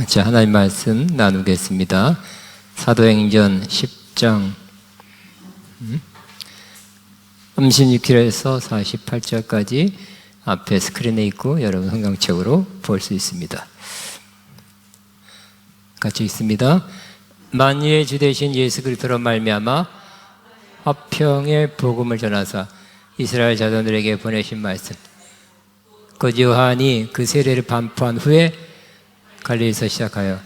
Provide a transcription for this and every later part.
자, 하나님 말씀 나누겠습니다. 사도행전 10장 36절에서 48절까지 앞에 스크린에 있고 여러분 성경책으로 볼 수 있습니다. 같이 읽습니다. 만유의 주 되신 예수 그리스도로 말미암아 화평의 복음을 전하사 이스라엘 자손들에게 보내신 말씀, 곧 요한이 그 세례를 반포한 후에 갈릴리에서 시작하여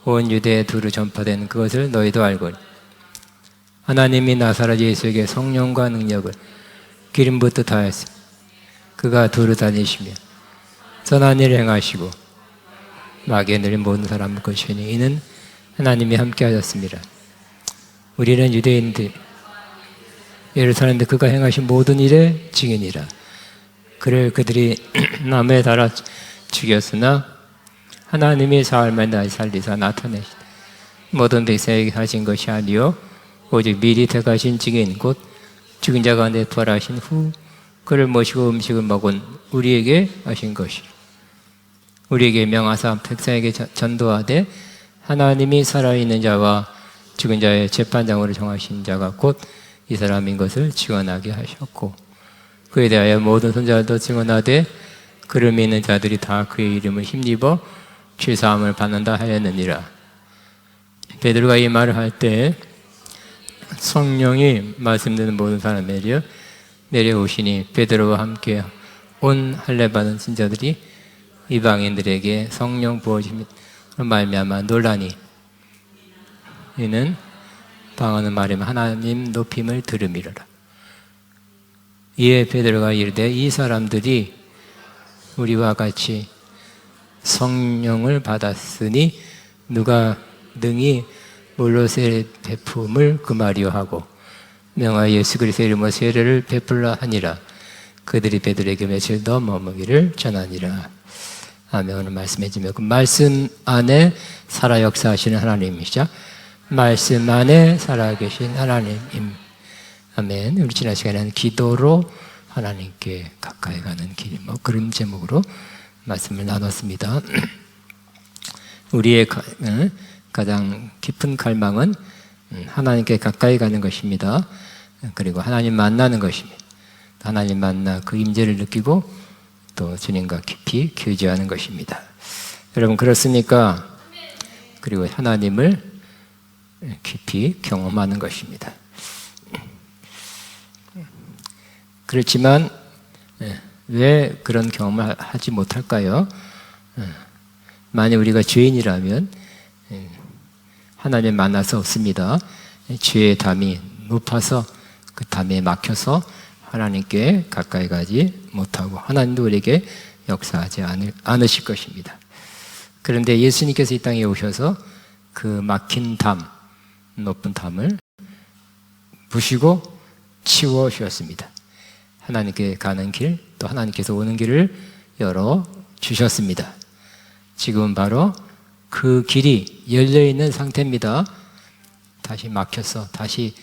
온 유대에 두루 전파된 그것을 너희도 알고, 하나님이 나사렛 예수에게 성령과 능력을 기름부터 다하였으며 그가 두루 다니시며 선한 일 행하시고 마귀에 늘린 모든 사람을 거시니 이는 하나님이 함께 하셨습니다. 우리는 유대인들 예루살렘에 그가 행하신 모든 일의 증인이라. 그를 그들이 나무에 달아 죽였으나 하나님이 사흘만에 다시 살리사 나타내시되 모든 백성에게 하신 것이 아니요 오직 미리 택하신 증인 곧 죽은 자 가운데 부활하신 후 그를 모시고 음식을 먹은 우리에게 하신 것이, 우리에게 명하사 백성에게 전도하되 하나님이 살아있는 자와 죽은 자의 재판장으로 정하신 자가 곧 이 사람인 것을 증언하게 하셨고, 그에 대하여 모든 선자들도 증언하되 그를 믿는 자들이 다 그의 이름을 힘입어 죄사함을 받는다 하였느니라. 베드로가 이 말을 할 때 성령이 말씀 듣는 모든 사람에게 내려오시니 베드로와 함께 온 할례 받은 신자들이 이방인들에게 성령 부어짐으로 말미암아 놀라니 이는 방언은 말이면 하나님 높임을 들음이로라. 이에 베드로가 이르되 이 사람들이 우리와 같이 성령을 받았으니 누가 능히 물로 세례 베품을 금하리요 하고 명하여 예수 그리스도의 이름으로 세례를 베풀라 하니라. 그들이 베드로에게 며칠 더 머무기를 전하니라. 아멘. 오늘 말씀해 주면 그 말씀 안에 살아 역사하시는 하나님이시죠. 말씀 안에 살아계신 하나님. 아멘. 우리 지난 시간에는 기도로 하나님께 가까이 가는 길, 그런 제목으로 말씀을 나눴습니다. 우리의 가장 깊은 갈망은 하나님께 가까이 가는 것입니다. 그리고 하나님 만나는 것입니다. 하나님 만나 그 임재를 느끼고 또 주님과 깊이 교제하는 것입니다. 여러분 그렇습니까? 그리고 하나님을 깊이 경험하는 것입니다. 그렇지만 왜 그런 경험을 하지 못할까요? 만약 우리가 죄인이라면 하나님 만날 수 없습니다. 죄의 담이 높아서 그 담에 막혀서 하나님께 가까이 가지 못하고 하나님도 우리에게 역사하지 않으실 것입니다. 그런데 예수님께서 이 땅에 오셔서 그 막힌 담, 높은 담을 부시고 치워 주셨습니다. 하나님께 가는 길, 또 하나님께서 오는 길을 열어 주셨습니다. 지금은 바로 그 길이 열려 있는 상태입니다. 다시 막혀서 다시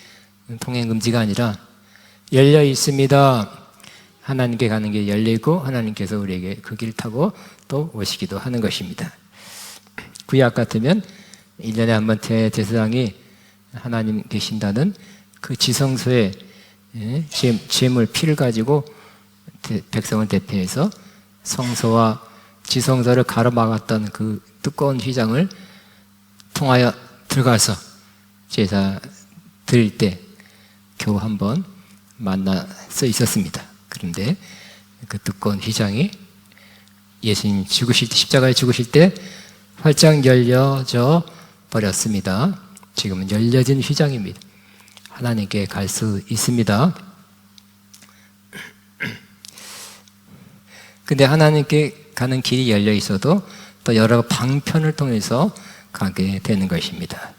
통행 금지가 아니라 열려 있습니다. 하나님께 가는 길이 열려 있고 하나님께서 우리에게 그 길 타고 또 오시기도 하는 것입니다. 구약 같으면 1년에 한 번 제사장이 하나님 계신다는 그 지성소에 제물 피를 가지고 백성을 대표해서 성소와 지성소를 가로막았던 그 두꺼운 휘장을 통하여 들어가서 제사 드릴 때 겨우 한 번 만나 써 있었습니다. 그런데 그 두꺼운 휘장이 예수님 죽으실 때, 십자가에 죽으실 때 활짝 열려져 버렸습니다. 지금은 열려진 휘장입니다. 하나님께 갈 수 있습니다. 근데 하나님께 가는 길이 열려 있어도 또 여러 방편을 통해서 가게 되는 것입니다.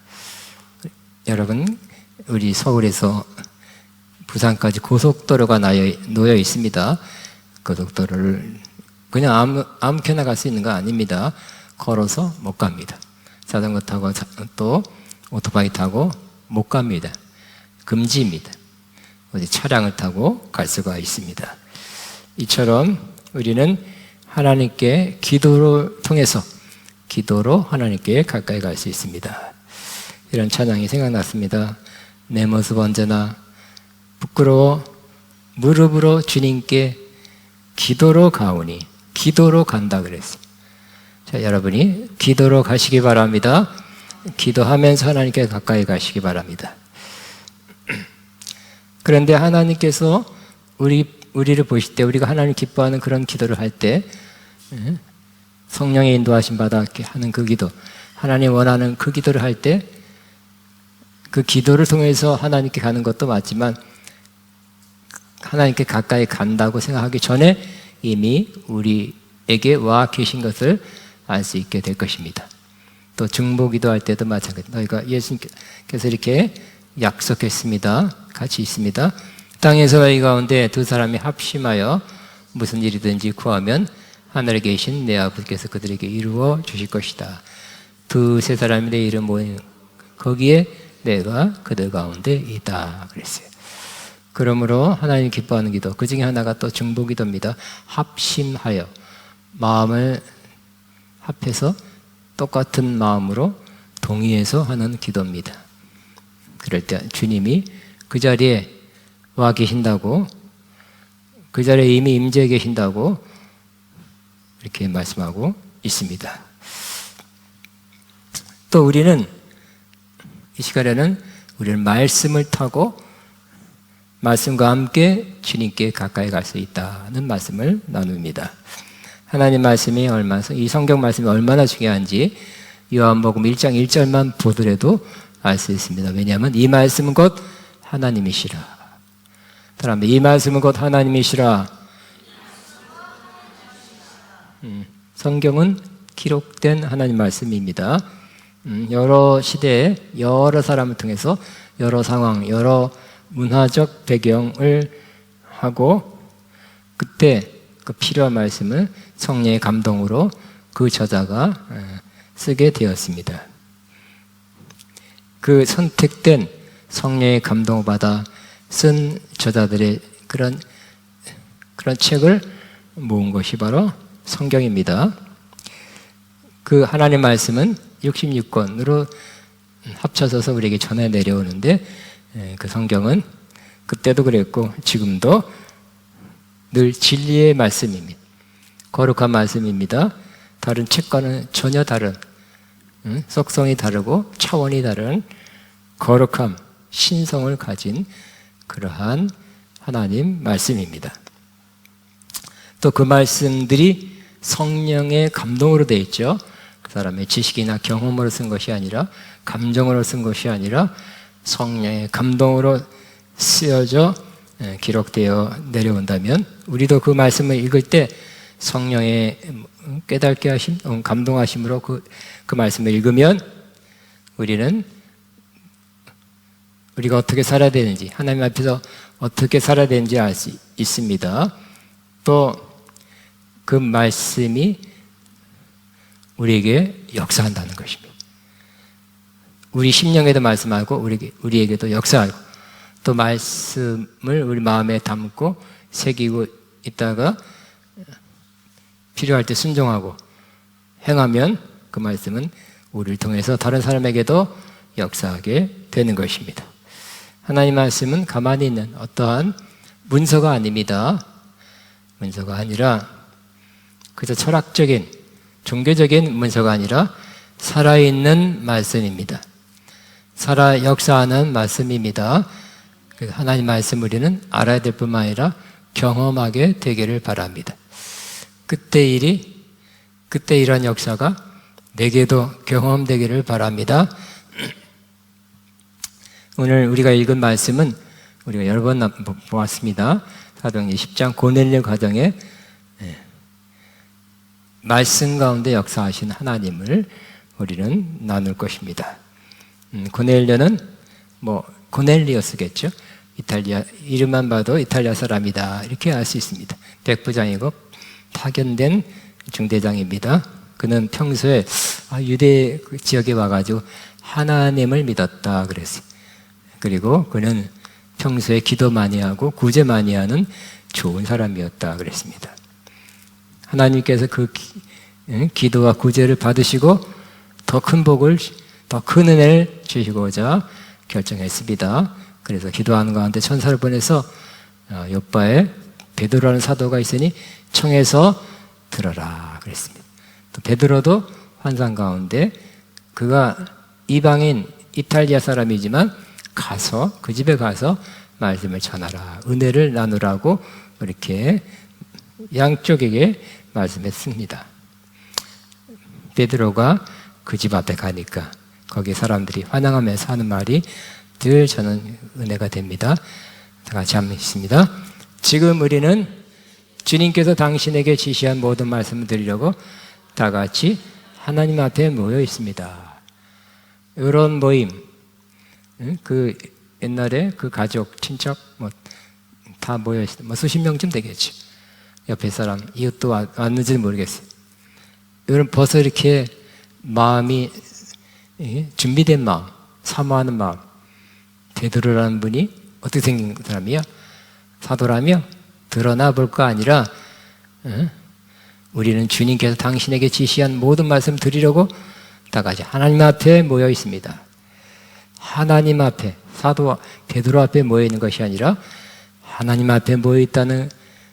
여러분, 우리 서울에서 부산까지 고속도로가 놓여 있습니다. 고속도로를 그냥 아무렇게나 갈 수 있는 거 아닙니다. 걸어서 못 갑니다. 자전거 타고 또 오토바이 타고 못 갑니다. 금지입니다. 어디 차량을 타고 갈 수가 있습니다. 이처럼 우리는 하나님께 기도를 통해서 기도로 하나님께 가까이 갈 수 있습니다. 이런 찬양이 생각났습니다. 내 모습 언제나 부끄러워 무릎으로 주님께 기도로 가오니, 기도로 간다 그랬어요. 자, 여러분이 기도로 가시기 바랍니다. 기도하면서 하나님께 가까이 가시기 바랍니다. 그런데 하나님께서 우리를 보실 때, 우리가 하나님 기뻐하는 그런 기도를 할 때, 성령의 인도하심 받아 하는 그 기도, 하나님 원하는 그 기도를 할 때, 그 기도를 통해서 하나님께 가는 것도 맞지만 하나님께 가까이 간다고 생각하기 전에 이미 우리에게 와 계신 것을 알 수 있게 될 것입니다. 또 중보기도 할 때도 마찬가지. 너희가 예수님께서 이렇게 약속했습니다. 같이 있습니다. 땅에서 너희 가운데 두 사람이 합심하여 무슨 일이든지 구하면 하늘에 계신 내 아버지께서 그들에게 이루어 주실 것이다. 두세 사람이 내 이름 모이는 거기에 내가 그들 가운데 있다 그랬어요. 그러므로 하나님 기뻐하는 기도, 그 중에 하나가 또 중보기도입니다. 합심하여, 마음을 합해서 똑같은 마음으로 동의해서 하는 기도입니다. 그럴 때 주님이 그 자리에 와 계신다고, 그 자리에 이미 임재해 계신다고 이렇게 말씀하고 있습니다. 또 우리는 이 시간에는 우리는 말씀을 타고 말씀과 함께 주님께 가까이 갈 수 있다는 말씀을 나눕니다. 하나님 말씀이 이 성경 말씀이 얼마나 중요한지 요한복음 1장 1절만 보더라도 알 수 있습니다. 왜냐하면 이 말씀은 곧 하나님이시라. 사람들, 이 말씀은 곧 하나님이시라. 성경은 기록된 하나님 말씀입니다. 여러 시대에 여러 사람을 통해서 여러 상황, 여러 문화적 배경을 하고 그때 그 필요한 말씀을 성령의 감동으로 그 저자가 쓰게 되었습니다. 그 선택된 성령의 감동을 받아 쓴 저자들의 그런 책을 모은 것이 바로 성경입니다. 그 하나님 말씀은 66권으로 합쳐져서 우리에게 전해 내려오는데 그 성경은 그때도 그랬고 지금도 늘 진리의 말씀입니다. 거룩한 말씀입니다. 다른 책과는 전혀 다른, 속성이 다르고 차원이 다른 거룩함, 신성을 가진 그러한 하나님 말씀입니다. 또 그 말씀들이 성령의 감동으로 되어 있죠. 그 사람의 지식이나 경험으로 쓴 것이 아니라, 감정으로 쓴 것이 아니라 성령의 감동으로 쓰여져 기록되어 내려온다면 우리도 그 말씀을 읽을 때 성령의 깨닫게 하심, 감동하심으로 그 말씀을 읽으면 우리는 우리가 어떻게 살아야 되는지, 하나님 앞에서 어떻게 살아야 되는지 알 수 있습니다. 또 그 말씀이 우리에게 역사한다는 것입니다. 우리 심령에도 말씀하고 우리에게도 역사하고 또 말씀을 우리 마음에 담고 새기고 있다가 필요할 때 순종하고 행하면 그 말씀은 우리를 통해서 다른 사람에게도 역사하게 되는 것입니다. 하나님 말씀은 가만히 있는 어떠한 문서가 아닙니다. 문서가 아니라 그저 철학적인, 종교적인 문서가 아니라 살아있는 말씀입니다. 살아 역사하는 말씀입니다. 하나님 말씀 우리는 알아야 될 뿐만 아니라 경험하게 되기를 바랍니다. 그때 이런 역사가 내게도 경험되기를 바랍니다. 오늘 우리가 읽은 말씀은 우리가 여러 번 보았습니다. 사도행전 10장 고넬료 가정에 말씀 가운데 역사하신 하나님을 우리는 나눌 것입니다. 고넬료는 고넬리어스겠죠. 이탈리아 이름만 봐도 이탈리아 사람이다 이렇게 알 수 있습니다. 백부장이고 파견된 중대장입니다. 그는 평소에 유대 지역에 와가지고 하나님을 믿었다 그랬어요. 그리고 그는 평소에 기도 많이 하고 구제 많이 하는 좋은 사람이었다 그랬습니다. 하나님께서 기도와 구제를 받으시고 더 큰 복을, 더 큰 은혜를 주시고자 결정했습니다. 그래서 기도하는 가운데 천사를 보내서 요바에 베드로라는 사도가 있으니 청해서 들어라 그랬습니다. 또 베드로도 환상 가운데 그가 이방인 이탈리아 사람이지만 가서 그 집에 가서 말씀을 전하라, 은혜를 나누라고 이렇게 양쪽에게 말씀했습니다. 베드로가 그 집 앞에 가니까 거기 사람들이 환영하면서 하는 말이 늘 저는 은혜가 됩니다. 다 같이 한번 읽습니다. 지금 우리는 주님께서 당신에게 지시한 모든 말씀을 드리려고 다 같이 하나님 앞에 모여 있습니다. 이런 모임, 그 옛날에 그 가족, 친척 다 모여 있어요. 수십 명쯤 되겠죠. 옆에 사람, 이웃도 왔는지는 모르겠어요. 이런 벌써 이렇게 마음이 준비된 마음, 사모하는 마음. 베드로라는 분이 어떻게 생긴 사람이야? 사도라며 드러나 볼 거 아니라 우리는 주님께서 당신에게 지시한 모든 말씀 드리려고 다 같이 하나님 앞에 모여 있습니다. 하나님 앞에, 사도 베드로 앞에 모여 있는 것이 아니라 하나님 앞에 모여 있다는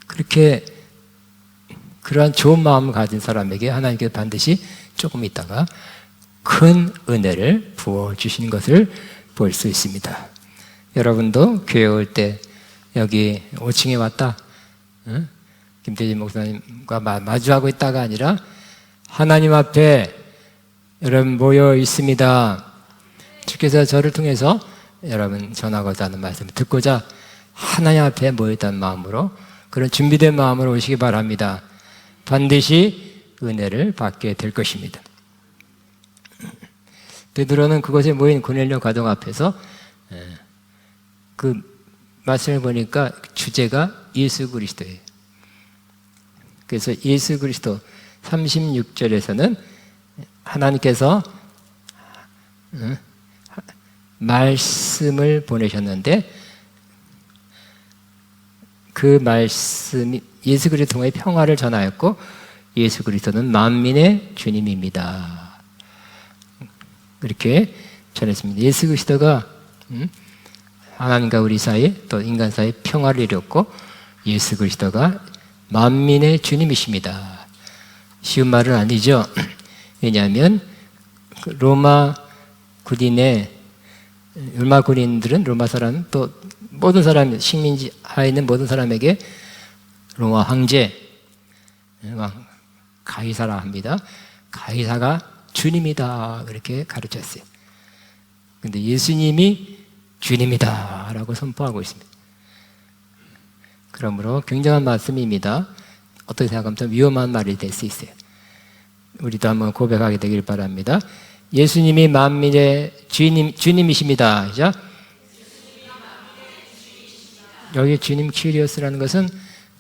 그렇게 그러한 좋은 마음을 가진 사람에게 하나님께서 반드시 조금 있다가 큰 은혜를 부어주시는 것을 볼 수 있습니다. 여러분도 교회 올 때 여기 5층에 왔다, 김태진 목사님과 마주하고 있다가 아니라 하나님 앞에 여러분 모여 있습니다. 주께서 저를 통해서 여러분 전하고자 하는 말씀을 듣고자 하나님 앞에 모여 있다는 마음으로, 그런 준비된 마음으로 오시기 바랍니다. 반드시 은혜를 받게 될 것입니다. 베드로는 그곳에 모인 고넬료 가족 앞에서 그 말씀을 보니까 주제가 예수 그리스도예요. 그래서 예수 그리스도 36절에서는 하나님께서 말씀을 보내셨는데 그 말씀이 예수 그리스도 통해 평화를 전하였고 예수 그리스도는 만민의 주님입니다. 이렇게 전했습니다. 예수 그리스도가 하나님과 우리 사이 또 인간 사이 평화를 이뤘고 예수 그리스도가 만민의 주님이십니다. 쉬운 말은 아니죠. 왜냐하면 로마 군인들은 로마 사람 또 모든 사람 식민지 하에 있는 모든 사람에게 로마 황제 가이사라 합니다. 가이사가 주님이다 이렇게 가르쳤어요. 그런데 예수님이 주님이다 라고 선포하고 있습니다. 그러므로 굉장한 말씀입니다. 어떻게 생각하면 좀 위험한 말이 될 수 있어요. 우리도 한번 고백하게 되길 바랍니다. 예수님이 만민의 주님이십니다. 그죠? 여기 주님 키리오스라는 것은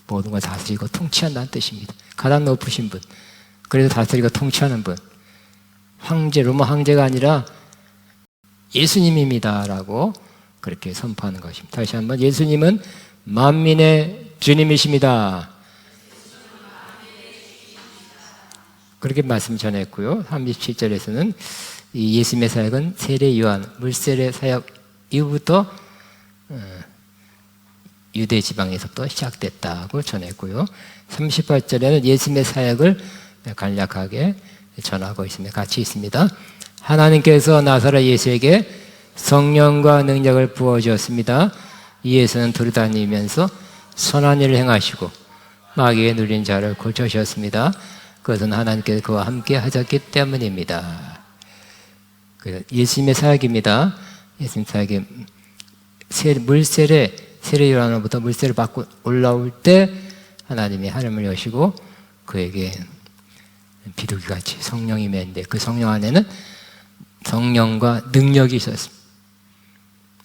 모든 걸 다스리고 통치한다는 뜻입니다. 가장 높으신 분, 그래서 다스리고 통치하는 분, 황제, 로마 황제가 아니라 예수님입니다 라고 그렇게 선포하는 것입니다. 다시 한번, 예수님은 만민의 주님이십니다. 그렇게 말씀 전했고요. 37절에서는 이 예수님의 사역은 세례 요한, 물세례 사역 이후부터 유대 지방에서부터 시작됐다고 전했고요. 38절에는 예수님의 사역을 간략하게 전하고 있습니다. 같이 있습니다. 하나님께서 나사렛 예수에게 성령과 능력을 부어주었습니다. 이 예수는 돌아다니면서 선한 일을 행하시고 마귀에 눌린 자를 고쳐주셨습니다. 그것은 하나님께서 그와 함께 하셨기 때문입니다. 예수님의 사역입니다. 예수님 사역이 세례 요한으로부터 물세를 받고 올라올 때 하나님이 하늘을 여시고 그에게 비둘기같이 성령이 맺는데 그 성령 안에는 성령과 능력이 있었습니다.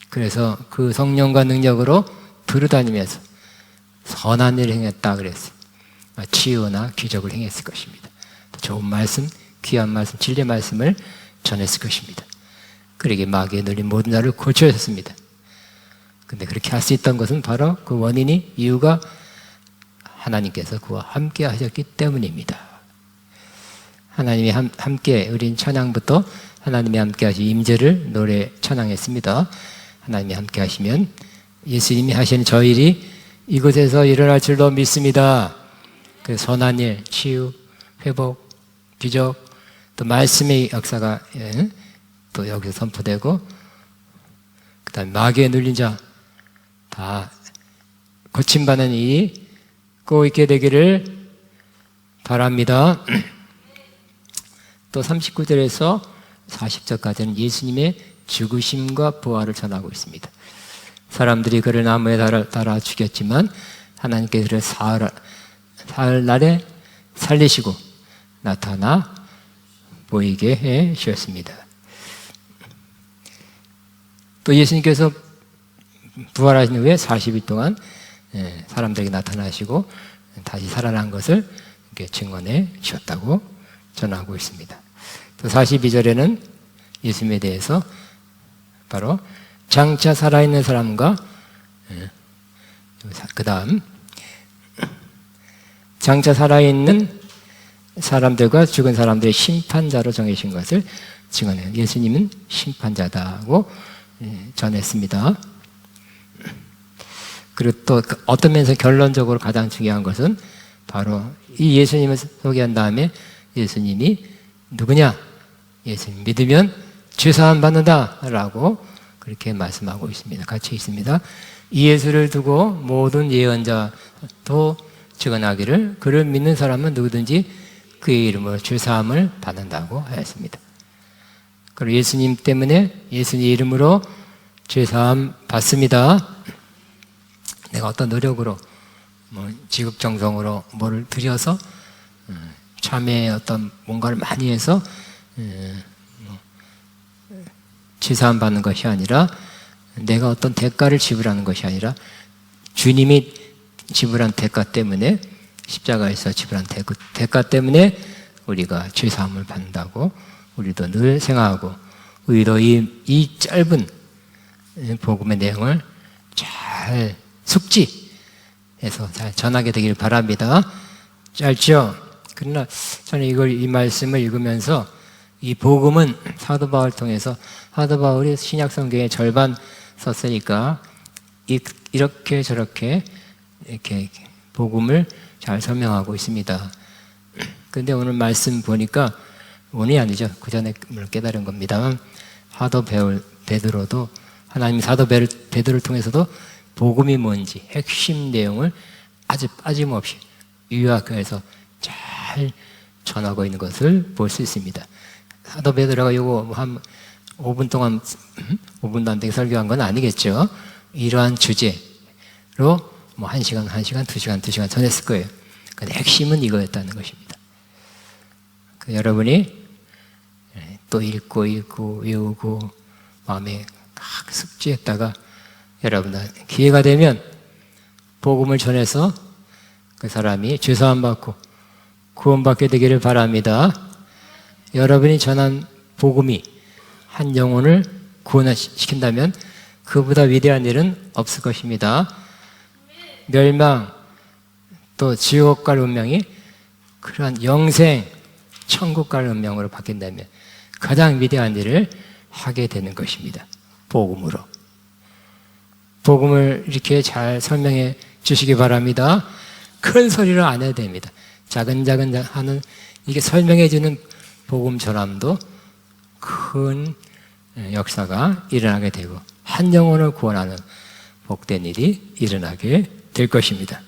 그래서 그 성령과 능력으로 두루다니면서 선한 일을 행했다 그랬어요. 치유나 기적을 행했을 것입니다. 좋은 말씀, 귀한 말씀, 진리의 말씀을 전했을 것입니다. 그러게 마귀에 눌린 모든 자를 고쳐주셨습니다. 근데 그렇게 할 수 있던 것은 바로 그 원인이, 이유가 하나님께서 그와 함께 하셨기 때문입니다. 하나님이 함께 우린 찬양부터 하나님이 함께 하신 임재를 노래 찬양했습니다. 하나님이 함께 하시면 예수님이 하신 저 일이 이곳에서 일어날 줄로 믿습니다. 그 선한 일, 치유, 회복, 기적, 또 말씀의 역사가 또 여기서 선포되고, 그 다음에 마귀에 눌린 자 다 고침받는 일이 꼭 있게 되기를 바랍니다. 또 39절에서 40절까지는 예수님의 죽으심과 부활을 전하고 있습니다. 사람들이 그를 나무에 달아 죽였지만 하나님께서 그를 사흘날에 살리시고 나타나 보이게 해 주셨습니다. 또 예수님께서 부활하신 후에 40일 동안 사람들에게 나타나시고 다시 살아난 것을 이렇게 증언해 주셨다고 전하고 있습니다. 또 42절에는 예수님에 대해서 바로 장차 살아있는 사람과 그 다음 장차 살아있는 사람들과 죽은 사람들의 심판자로 정해진 것을 증언해요. 예수님은 심판자다고 전했습니다. 그리고 또 어떤 면에서 결론적으로 가장 중요한 것은 바로 이 예수님을 소개한 다음에 예수님이 누구냐? 예수님 믿으면 죄사함 받는다 라고 그렇게 말씀하고 있습니다. 같이 있습니다. 이 예수를 두고 모든 예언자도 증언하기를 그를 믿는 사람은 누구든지 그의 이름으로 죄사함을 받는다고 하였습니다. 그리고 예수님 때문에 예수님 이름으로 죄사함 받습니다. 내가 어떤 노력으로 지극정성으로 뭐를 들여서 참회의 어떤 뭔가를 많이 해서 죄사함 받는 것이 아니라 내가 어떤 대가를 지불하는 것이 아니라 주님이 지불한 대가 때문에 십자가에서 지불한 대가 때문에 우리가 죄사함을 받는다고 우리도 늘 생각하고 우리도 이 짧은 복음의 내용을 잘 숙지해서 잘 전하게 되길 바랍니다. 짧죠? 그러나 저는 이 말씀을 읽으면서 이 복음은 사도 바울을 통해서 사도 바울이 신약 성경의 절반 썼으니까 이렇게 저렇게 이렇게 복음을 잘 설명하고 있습니다. 그런데 오늘 말씀 보니까 오늘이 아니죠. 그 전에 깨달은 겁니다만 사도 베드로도 하나님이 사도 베드로를 통해서도 복음이 뭔지 핵심 내용을 아주 빠짐없이 요약해서 잘 전하고 있는 것을 볼 수 있습니다. 사도 베드로가 요거 한 5분 동안 5분도 안 되게 설교한 건 아니겠죠. 이러한 주제로 1시간, 2시간 전했을 거예요. 근데 핵심은 이거였다는 것입니다. 여러분이 또 읽고 외우고 마음에 막 숙지했다가 여러분 기회가 되면 복음을 전해서 그 사람이 죄사함 받고 구원받게 되기를 바랍니다. 여러분이 전한 복음이 한 영혼을 구원시킨다면 그보다 위대한 일은 없을 것입니다. 멸망 또 지옥 갈 운명이 그러한 영생 천국 갈 운명으로 바뀐다면 가장 위대한 일을 하게 되는 것입니다. 복음으로. 복음을 이렇게 잘 설명해 주시기 바랍니다. 큰 소리로 안 해도 됩니다. 작은 하는 이게 설명해 주는 복음 전함도 큰 역사가 일어나게 되고 한 영혼을 구원하는 복된 일이 일어나게 될 것입니다.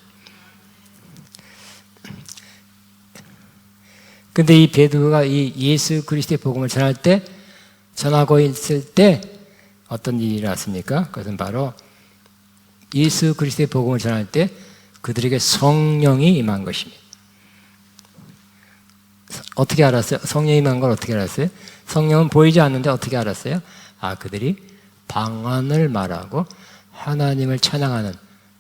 근데 이 베드로가 이 예수 그리스도의 복음을 전하고 있을 때 어떤 일이 일어났습니까? 그것은 바로 예수 그리스도의 복음을 전할 때 그들에게 성령이 임한 것입니다. 어떻게 알았어요? 성령이 임한 걸 어떻게 알았어요? 성령은 보이지 않는데 어떻게 알았어요? 그들이 방언을 말하고 하나님을 찬양하는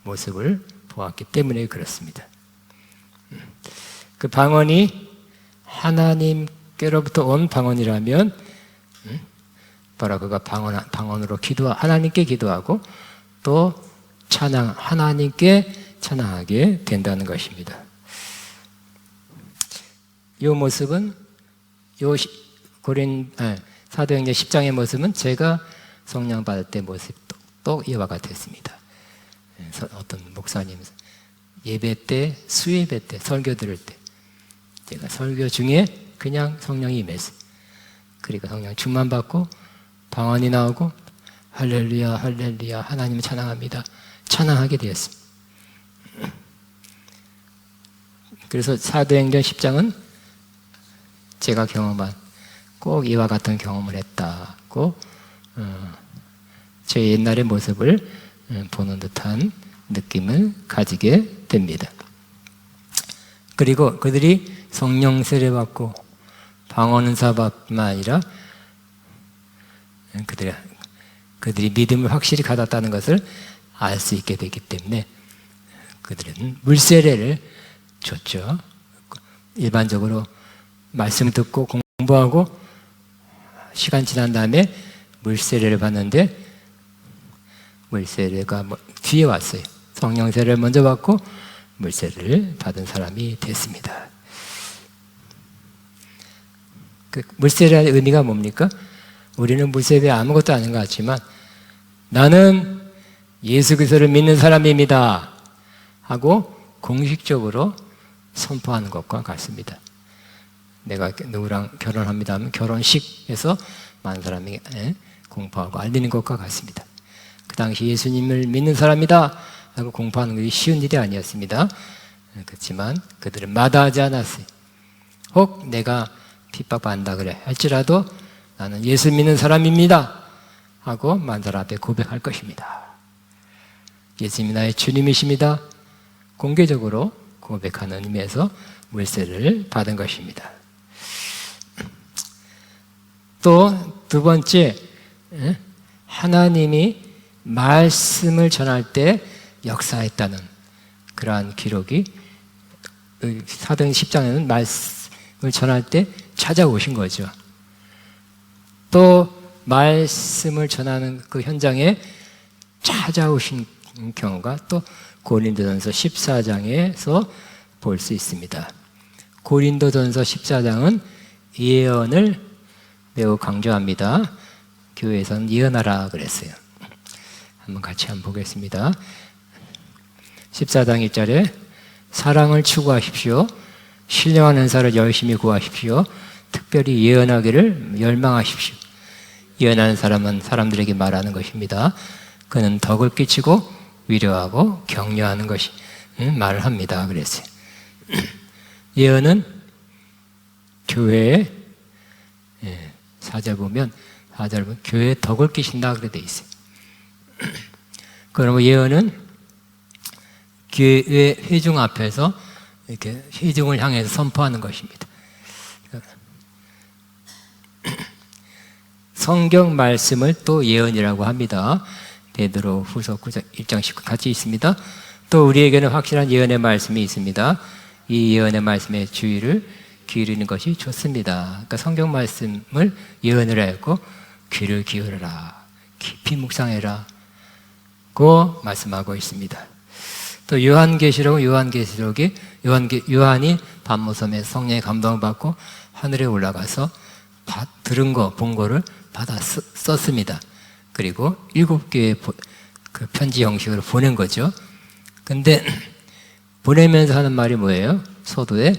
모습을 보았기 때문에 그렇습니다. 그 방언이 하나님께로부터 온 방언이라면 바로 그가 방언으로 하나님께 기도하고 또 하나님께 찬양하게 된다는 것입니다. 이 모습은 요 사도행전 10장의 모습은 제가 성령 받을 때 모습도 또 이와 같았습니다. 어떤 목사님 예배 때, 수예배 때, 설교 들을 때 제가 설교 중에 그냥 성령이 임했어요. 그리고 성령 충만 받고 방언이 나오고 할렐루야 할렐루야 하나님을 찬양합니다. 찬양하게 되었습니다. 그래서 사도행전 10장은 제가 경험한 꼭 이와 같은 경험을 했다고 제 옛날의 모습을 보는 듯한 느낌을 가지게 됩니다. 그리고 그들이 성령 세례 받고 방언 은사뿐만 아니라 그들이 믿음을 확실히 가졌다는 것을 알 수 있게 되기 때문에 그들은 물세례를 줬죠. 일반적으로 말씀 듣고 공부하고 시간 지난 다음에 물세례를 받는데 물세례가 뒤에 왔어요. 성령 세례를 먼저 받고 물세례를 받은 사람이 됐습니다. 그 물세례의 의미가 뭡니까? 우리는 물세례 아무것도 아닌 것 같지만 나는 예수 그리스도를 믿는 사람입니다 하고 공식적으로 선포하는 것과 같습니다. 내가 누구랑 결혼합니다 하면 결혼식에서 많은 사람이 공포하고 알리는 것과 같습니다. 그 당시 예수님을 믿는 사람이다 하고 공포하는 것이 쉬운 일이 아니었습니다. 그렇지만 그들은 마다하지 않았어요. 혹 내가 핍박받는다 그래 할지라도 나는 예수 믿는 사람입니다 하고 만사람 앞에 고백할 것입니다. 예수님이 나의 주님이십니다. 공개적으로 고백하는 의미에서 물세례를 받은 것입니다. 또 두 번째, 하나님이 말씀을 전할 때 역사했다는 그러한 기록이 사도행전 10장에는 말씀을 전할 때 찾아오신 거죠. 또 말씀을 전하는 그 현장에 찾아오신 경우가 또 고린도전서 14장에서 볼 수 있습니다. 고린도전서 14장은 예언을 매우 강조합니다. 교회에서는 예언하라 그랬어요. 한번 같이 한번 보겠습니다. 14장 1절에 사랑을 추구하십시오. 신령한 은사를 열심히 구하십시오. 특별히 예언하기를 열망하십시오. 예언하는 사람은 사람들에게 말하는 것입니다. 그는 덕을 끼치고 위로하고 격려하는 것이 말을 합니다. 그랬어요. 예언은 교회에 4절 보면 교회에 덕을 끼친다 그래 돼 있어요. 그러면 예언은 교회 회중 앞에서 이렇게 회중을 향해서 선포하는 것입니다. 성경 말씀을 또 예언이라고 합니다. 베드로 후서 1장 19 같이 있습니다. 또 우리에게는 확실한 예언의 말씀이 있습니다. 이 예언의 말씀의 주의를 기울이는 것이 좋습니다. 그러니까 성경 말씀을 예언을 했고 귀를 기울여라, 깊이 묵상해라 고 말씀하고 있습니다. 또 요한계시록이 요한이 밤모섬에 성령의 감동을 받고 하늘에 올라가서 들은 거, 본 거를 받아 썼습니다. 그리고 7개의 그 편지 형식으로 보낸 거죠. 근데 보내면서 하는 말이 뭐예요? 서두에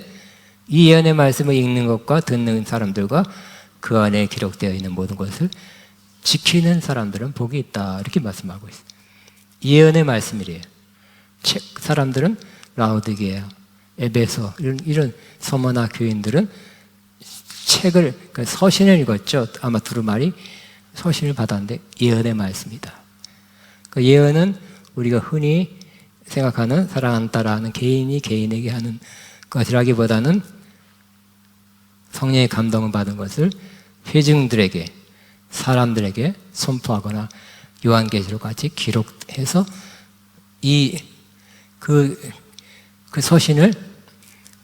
이 예언의 말씀을 읽는 것과 듣는 사람들과 그 안에 기록되어 있는 모든 것을 지키는 사람들은 복이 있다 이렇게 말씀하고 있어요. 예언의 말씀이래요. 사람들은 라오디게아, 에베소 이런 서머나 교인들은 책을 그러니까 서신을 읽었죠. 아마 두루마리 서신을 받았는데 예언의 말씀이다. 그 예언은 우리가 흔히 생각하는 사랑하는 따라하는 개인이 개인에게 하는 것이라기보다는 성령의 감동을 받은 것을 회중들에게 사람들에게 선포하거나 요한계시록 같이 기록해서 그 서신을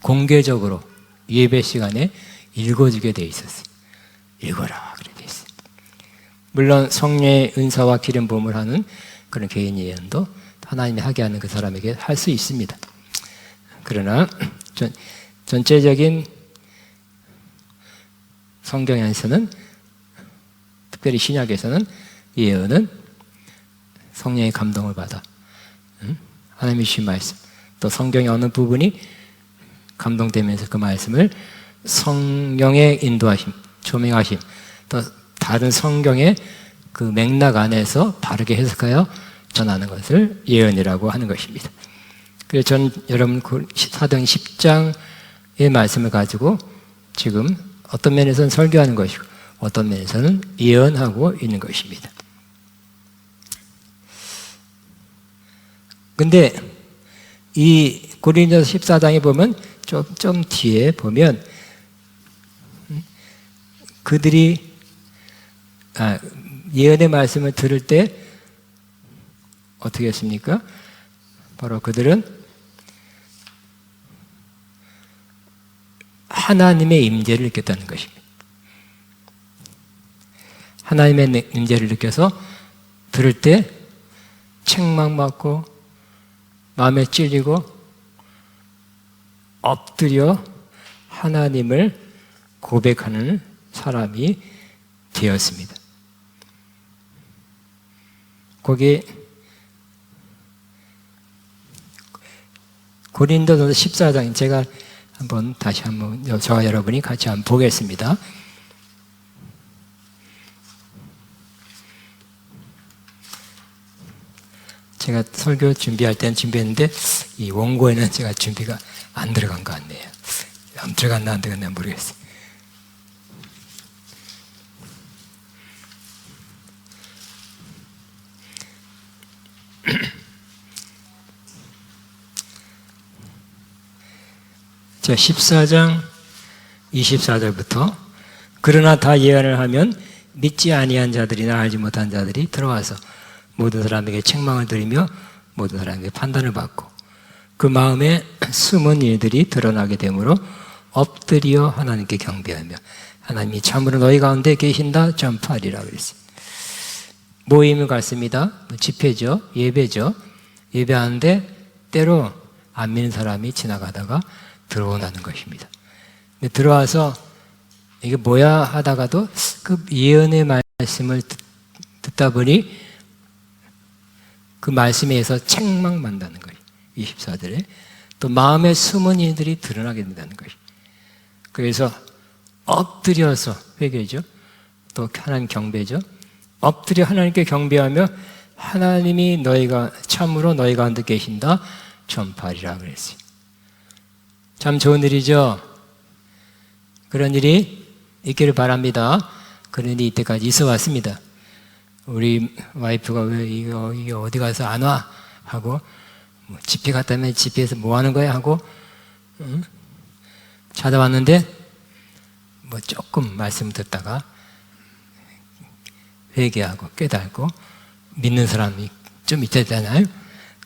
공개적으로 예배 시간에 읽어주게 돼 있었어요. 읽어라 그래 돼 있어요. 물론 성령의 은사와 기름 부음을 하는 그런 개인 예언도 하나님이 하게 하는 그 사람에게 할 수 있습니다. 그러나 전체적인 성경에서는, 특별히 신약에서는 예언은 성령의 감동을 받아 하나님이 주신 말씀, 또 성경의 어느 부분이 감동되면서 그 말씀을 성령의 인도하심, 조명하심, 또 다른 성경의 그 맥락 안에서 바르게 해석하여 전하는 것을 예언이라고 하는 것입니다. 그래서 저는 여러분 사도행 10장의 말씀을 가지고 지금 어떤 면에서는 설교하는 것이고 어떤 면에서는 예언하고 있는 것입니다. 근데 이 고린도서 14장에 보면 좀 뒤에 보면 그들이 예언의 말씀을 들을 때 어떻게 했습니까? 바로 그들은 하나님의 임재를 느꼈다는 것입니다. 하나님의 임재를 느껴서 들을 때 책망받고 마음에 찔리고 엎드려 하나님을 고백하는 사람이 되었습니다. 거기 고린도서 14장 제가 다시 한번 저와 여러분이 같이 한번 보겠습니다. 제가 설교 준비할 때는 준비했는데 이 원고에는 제가 준비가 안 들어간 것 같네요. 안 들어갔나 안 들어갔나 모르겠어요. 자, 14장 24절부터 그러나 다 예언을 하면 믿지 아니한 자들이나 알지 못한 자들이 들어와서 모든 사람에게 책망을 드리며 모든 사람에게 판단을 받고 그 마음에 숨은 일들이 드러나게 되므로 엎드려 하나님께 경배하며 하나님이 참으로 너희 가운데 계신다 전파하리라 그랬어요. 모임을 갖습니다. 집회죠. 예배죠. 예배하는데 때로 안 믿는 사람이 지나가다가 들어온다는 것입니다. 근데 들어와서 이게 뭐야 하다가도 그 예언의 말씀을 듣다 보니 그 말씀에 의해서 책망받는다는 거예요. 24절에 또 마음에 숨은 이들이 드러나게 된다는 거예요. 그래서 엎드려서 회개죠. 또 하나님 경배죠. 엎드려 하나님께 경배하며 하나님이 너희가 참으로 너희 가운데 계신다 전파하리라 그랬어요. 참 좋은 일이죠. 그런 일이 있기를 바랍니다. 그런 일이 이때까지 있어 왔습니다. 우리 와이프가 왜 이거 어디 가서 안 와? 하고 집회 갔다면 집회에서 뭐 하는 거야? 하고 찾아왔는데 조금 말씀 듣다가 회개하고 깨닫고 믿는 사람이 좀 있잖아요.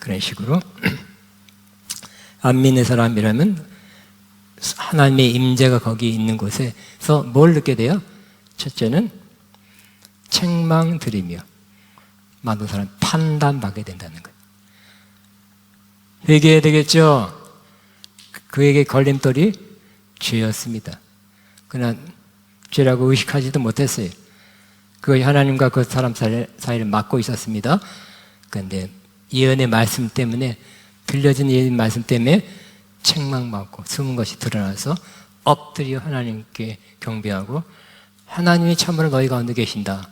그런 식으로 안 믿는 사람이라면 하나님의 임재가 거기 있는 곳에서 뭘 느끼게 돼요? 첫째는 책망 드리며 많은 사람 판단받게 된다는 거예요. 회개해야 되겠죠? 그에게 걸림돌이 죄였습니다. 그러나 죄라고 의식하지도 못했어요. 그것이 하나님과 그 사람 사이를 막고 있었습니다. 그런데 예언의 말씀 때문에 들려진 예언의 말씀 때문에 책망받고 숨은 것이 드러나서 엎드려 하나님께 경배하고 하나님이 참으로 너희 가운데 계신다.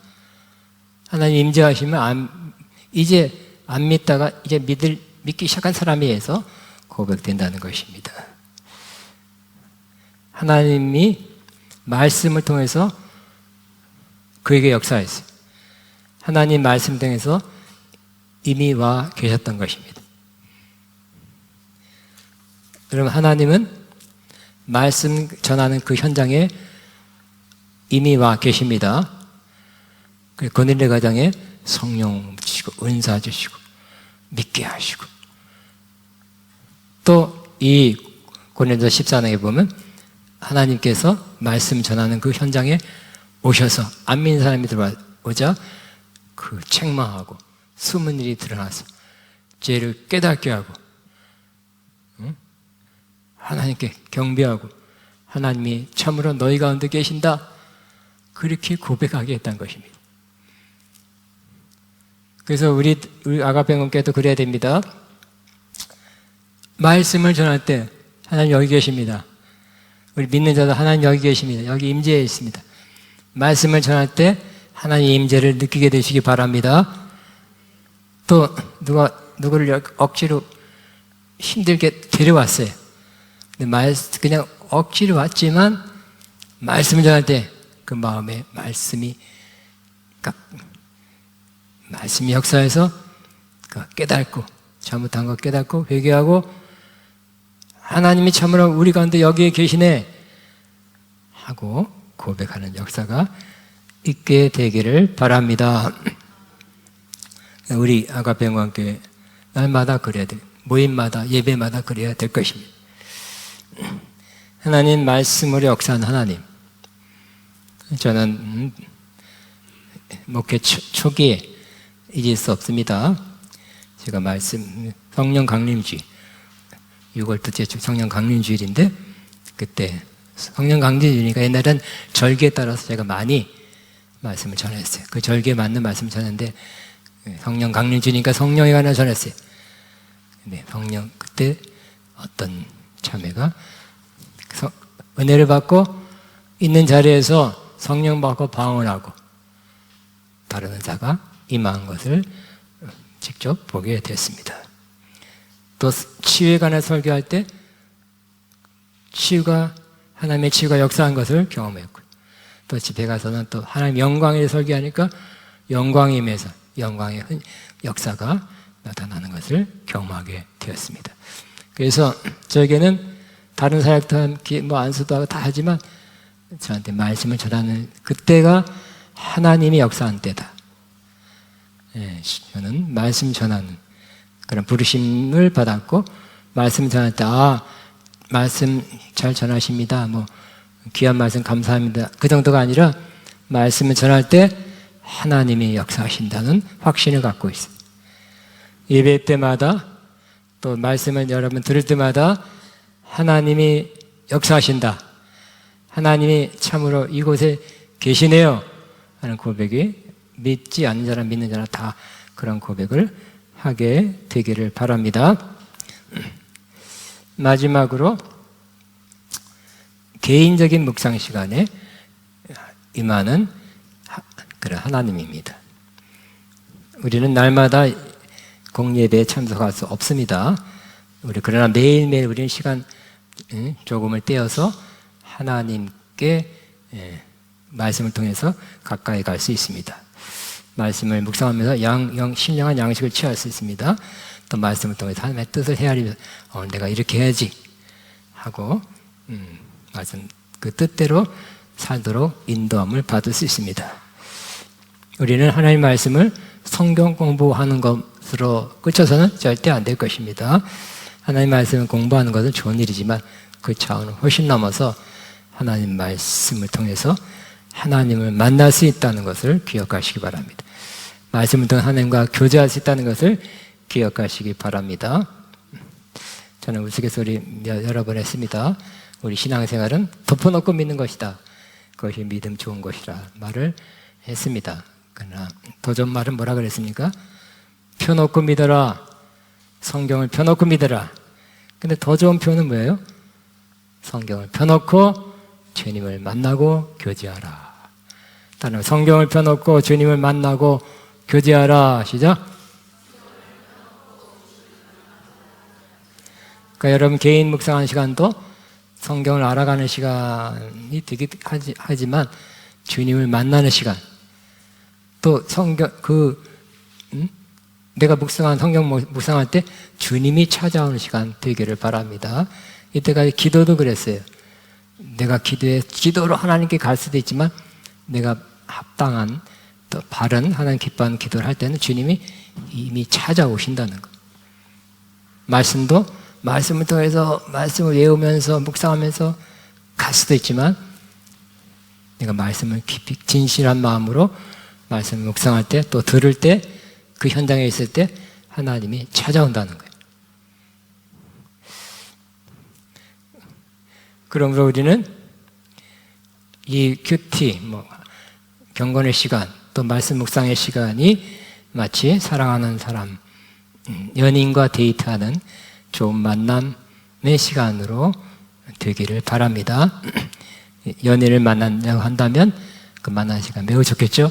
하나님 임재하시면 이제 안 믿다가 이제 믿기 시작한 사람에 의해서 고백된다는 것입니다. 하나님이 말씀을 통해서 그에게 역사했어요. 하나님 말씀 통해서 이미 와 계셨던 것입니다. 여러분, 하나님은 말씀 전하는 그 현장에 이미 와 계십니다. 고넬료 가정에 성령 주시고 은사 주시고 믿게 하시고 또 이 고린도서 14장에 보면 하나님께서 말씀 전하는 그 현장에 오셔서 안 믿는 사람이 들어오자 그 책망하고 숨은 일이 드러나서 죄를 깨닫게 하고 하나님께 경배하고 하나님이 참으로 너희 가운데 계신다 그렇게 고백하게 했다는 것입니다. 그래서 우리 아가페공교회도 그래야 됩니다. 말씀을 전할 때 하나님 여기 계십니다. 우리 믿는 자도 하나님 여기 계십니다. 여기 임재해 있습니다. 말씀을 전할 때 하나님의 임재를 느끼게 되시기 바랍니다. 또 누구를 억지로 힘들게 데려왔어요. 근데 그냥 억지로 왔지만 말씀을 전할 때 그 마음에 말씀이 역사해서 깨닫고 잘못한 거 깨닫고 회개하고 하나님이 참으로 우리 가운데 여기에 계시네 하고 고백하는 역사가 있게 되기를 바랍니다. 우리 아가페공교회 날마다 그래야 돼요. 모임마다 예배마다 그래야 될 것입니다. 하나님 말씀으로 역사한 하나님. 저는 목회 초기에 잊을 수 없습니다. 제가 성령 강림주일 6월 둘째 주 성령 강림주일인데 그때 성령 강림주일이니까 옛날엔 절기에 따라서 제가 많이 말씀을 전했어요. 그 절기에 맞는 말씀을 전했는데 성령 강림주일이니까 성령에 관한 전했어요. 네, 성령 그때 어떤 자매가 은혜를 받고 있는 자리에서 성령 받고 방언하고 다른 은사가 임한 것을 직접 보게 됐습니다. 또 치유에 관해 설교할 때 하나님의 치유가 역사한 것을 경험했고 또 집에 가서는 또 하나님 영광에 설교하니까 영광임에서 영광의 역사가 나타나는 것을 경험하게 되었습니다. 그래서 저에게는 다른 사역도 함께 안수도 하고 다 하지만 저한테 말씀을 전하는 그때가 하나님이 역사한 때다. 저는 말씀 전하는 그런 부르심을 받았고 말씀 전할 때 말씀 잘 전하십니다. 귀한 말씀 감사합니다. 그 정도가 아니라 말씀을 전할 때 하나님이 역사하신다는 확신을 갖고 있어요. 예배 때마다 또 말씀을 여러분 들을 때마다 하나님이 역사하신다. 하나님이 참으로 이곳에 계시네요 하는 고백이 믿지 않는 자랑 믿는 자랑 다 그런 고백을 하게 되기를 바랍니다. 마지막으로 개인적인 묵상 시간에 임하는 그런 하나님입니다. 우리는 날마다 공예배에 참석할 수 없습니다. 그러나 매일매일 우리는 시간 조금을 떼어서 하나님께 말씀을 통해서 가까이 갈 수 있습니다. 말씀을 묵상하면서 신령한 양식을 취할 수 있습니다. 또 말씀을 통해서 하나님의 뜻을 헤아리면서 내가 이렇게 해야지 하고 말씀 그 뜻대로 살도록 인도함을 받을 수 있습니다. 우리는 하나님의 말씀을 성경 공부하는 것으로 그쳐서는 절대 안 될 것입니다. 하나님의 말씀을 공부하는 것은 좋은 일이지만 그 차원을 훨씬 넘어서 하나님 말씀을 통해서 하나님을 만날 수 있다는 것을 기억하시기 바랍니다. 말씀을 통해 하나님과 교제할 수 있다는 것을 기억하시기 바랍니다. 저는 우스갯소리 여러 번 했습니다. 우리 신앙생활은 덮어놓고 믿는 것이다. 그것이 믿음 좋은 것이라 말을 했습니다. 그러나 더 좋은 말은 뭐라 그랬습니까? 펴놓고 믿어라. 성경을 펴놓고 믿어라. 근데 더 좋은 표현은 뭐예요? 성경을 펴놓고 주님을 만나고 교제하라. 다른 성경을 펴놓고 주님을 만나고 교제하라. 시작. 그러니까 여러분 개인 묵상하는 시간도 성경을 알아가는 시간이 되긴 하지만 주님을 만나는 시간 또 내가 묵상한 성경 묵상할 때 주님이 찾아오는 시간 되기를 바랍니다. 이때까지 기도도 그랬어요. 내가 기도로 하나님께 갈 수도 있지만 내가 합당한 또 바른 하나님 기뻐하는 기도를 할 때는 주님이 이미 찾아오신다는 것. 말씀도 말씀을 통해서 말씀을 외우면서 묵상하면서 갈 수도 있지만 내가 말씀을 깊이 진실한 마음으로 말씀을 묵상할 때 또 들을 때 그 현장에 있을 때 하나님이 찾아온다는 거예요. 그러므로 우리는 이 큐티 경건의 시간, 또 말씀 묵상의 시간이 마치 사랑하는 사람, 연인과 데이트하는 좋은 만남의 시간으로 되기를 바랍니다. 연인을 만난다고 한다면 그 만나는 시간 매우 좋겠죠?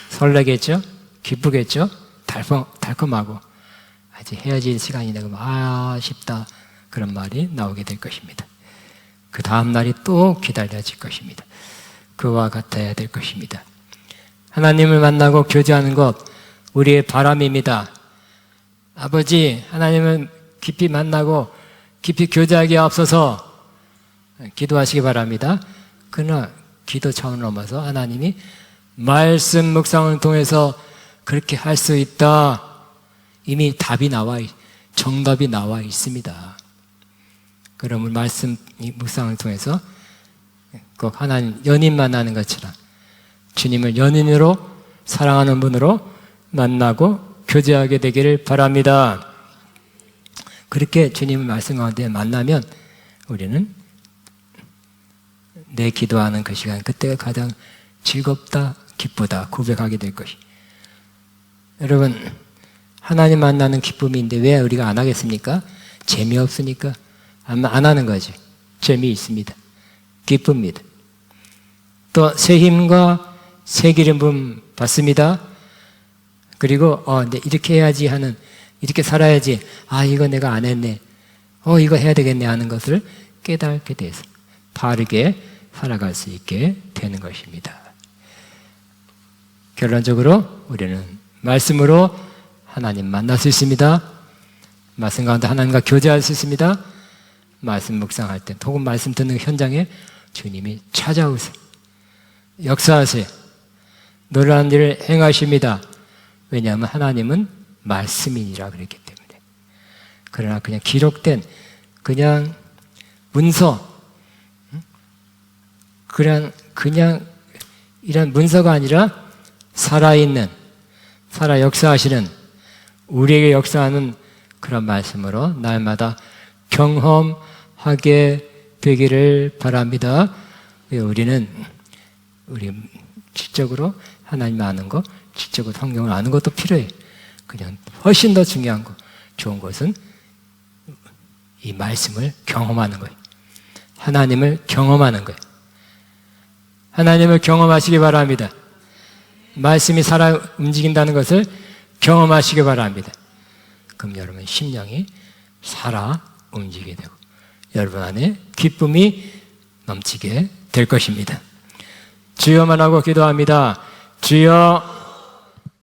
설레겠죠? 기쁘겠죠? 달콤하고 아직 헤어질 시간이 되고 아쉽다 그런 말이 나오게 될 것입니다. 그 다음 날이 또 기다려질 것입니다. 그와 같아야 될 것입니다. 하나님을 만나고 교제하는 것 우리의 바람입니다. 아버지, 하나님을 깊이 만나고 깊이 교제하기에 앞서서 기도하시기 바랍니다. 그러나 기도 차원을 넘어서 하나님이 말씀 묵상을 통해서 그렇게 할 수 있다. 이미 답이 정답이 나와 있습니다. 그러면 말씀 묵상을 통해서 꼭 하나님 연인 만나는 것처럼 주님을 연인으로 사랑하는 분으로 만나고 교제하게 되기를 바랍니다. 그렇게 주님의 말씀 가운데 만나면 우리는 내 기도하는 그 시간, 그때가 가장 즐겁다, 기쁘다 고백하게 될 것이. 여러분, 하나님 만나는 기쁨인데 왜 우리가 안 하겠습니까? 재미없으니까 안 하는 거지. 재미있습니다. 기쁩니다. 또 새 힘과 새 기름 부음 받습니다. 그리고 이렇게 해야지 하는, 이렇게 살아야지, 이거 내가 안 했네, 이거 해야 되겠네 하는 것을 깨닫게 돼서 바르게 살아갈 수 있게 되는 것입니다. 결론적으로 우리는 말씀으로 하나님 만날 수 있습니다. 말씀 가운데 하나님과 교제할 수 있습니다. 말씀 묵상할 때 혹은 말씀 듣는 현장에 주님이 찾아오세요. 역사하세요. 놀라운 일을 행하십니다. 왜냐하면 하나님은 말씀이니라 그랬기 때문에. 그러나 그냥 기록된 그냥 문서, 그냥 이런 문서가 아니라 살아있는, 살아 역사하시는, 우리에게 역사하는 그런 말씀으로 날마다 경험하게 되기를 바랍니다. 우리 지적으로 하나님 아는 거, 지적으로 성경을 아는 것도 필요해. 그냥 훨씬 더 중요한 거, 좋은 것은 이 말씀을 경험하는 거예요. 하나님을 경험하는 거예요. 하나님을 경험하시기 바랍니다. 말씀이 살아 움직인다는 것을 경험하시기 바랍니다. 그럼 여러분 심령이 살아 움직이게 되고 여러분 안에 기쁨이 넘치게 될 것입니다. 주여만 하고 기도합니다. 주여